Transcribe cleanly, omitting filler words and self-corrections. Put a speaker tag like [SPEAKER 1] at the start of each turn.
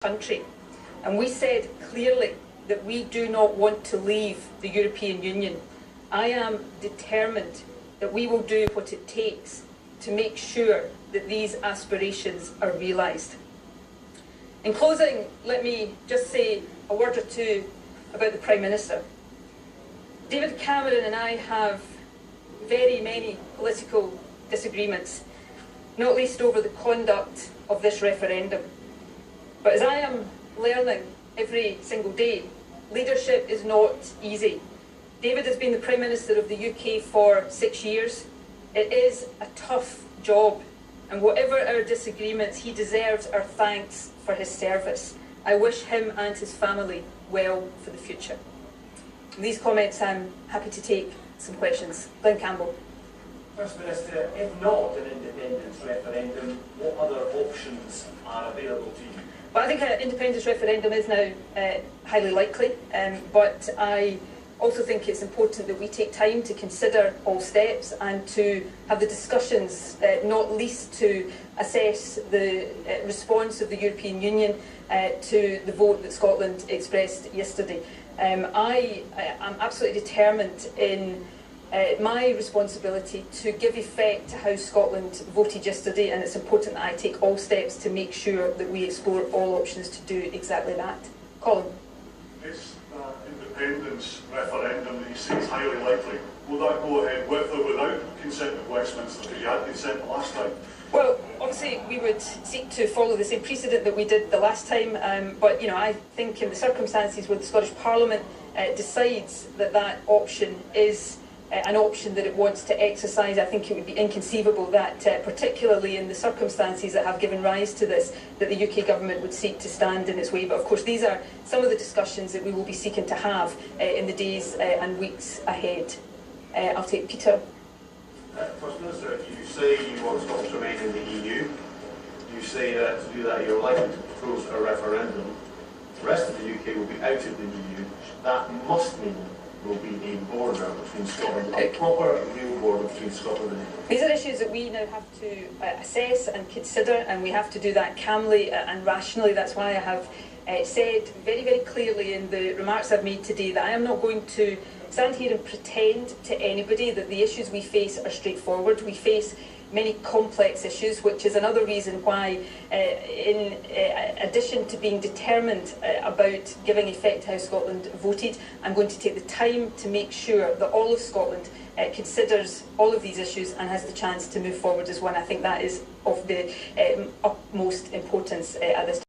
[SPEAKER 1] country, and we said clearly that we do not want to leave the European Union. I am determined that we will do what it takes to make sure that these aspirations are realised. In closing, let me just say a word or two about the Prime Minister. David Cameron and I have very many political disagreements, not least over the conduct of this referendum. But as I am learning every single day, leadership is not easy. David has been the Prime Minister of the UK for 6 years. It is a tough job, and whatever our disagreements, he deserves our thanks for his service. I wish him and his family well for the future. From these comments, I'm happy to take some questions. Glenn Campbell.
[SPEAKER 2] First Minister, if not an independence referendum, what other options are available to you?
[SPEAKER 1] Well, I think an independence referendum is now highly likely, but I also think it's important that we take time to consider all steps and to have the discussions, not least to assess the response of the European Union to the vote that Scotland expressed yesterday. I am absolutely determined in my responsibility to give effect to how Scotland voted yesterday, and it's important that I take all steps to make sure that we explore all options to do exactly that. Colin.
[SPEAKER 3] This independence referendum that you say is highly likely, will that go ahead with or without consent of Westminster? Because you had consent the last time.
[SPEAKER 1] Well, obviously we would seek to follow the same precedent that we did the last time, but I think in the circumstances where the Scottish Parliament decides that that option is an option that it wants to exercise, I think it would be inconceivable that, particularly in the circumstances that have given rise to this, that the UK Government would seek to stand in its way. But of course these are some of the discussions that we will be seeking to have in the days and weeks ahead. I'll take Peter.
[SPEAKER 4] First Minister, you say you want Scotland to remain in the EU. You say that to do that you're likely to propose a referendum. The rest of the UK will be out of the EU. That must mean will be a border between Scotland, a proper real border between Scotland and England.
[SPEAKER 1] These are issues that we now have to assess and consider, and we have to do that calmly and rationally. That's why I have said very, very clearly in the remarks I've made today that I am not going to stand here and pretend to anybody that the issues we face are straightforward. We face many complex issues, which is another reason why, in addition to being determined about giving effect to how Scotland voted, I'm going to take the time to make sure that all of Scotland considers all of these issues and has the chance to move forward as one. I think that is of the utmost importance at this time.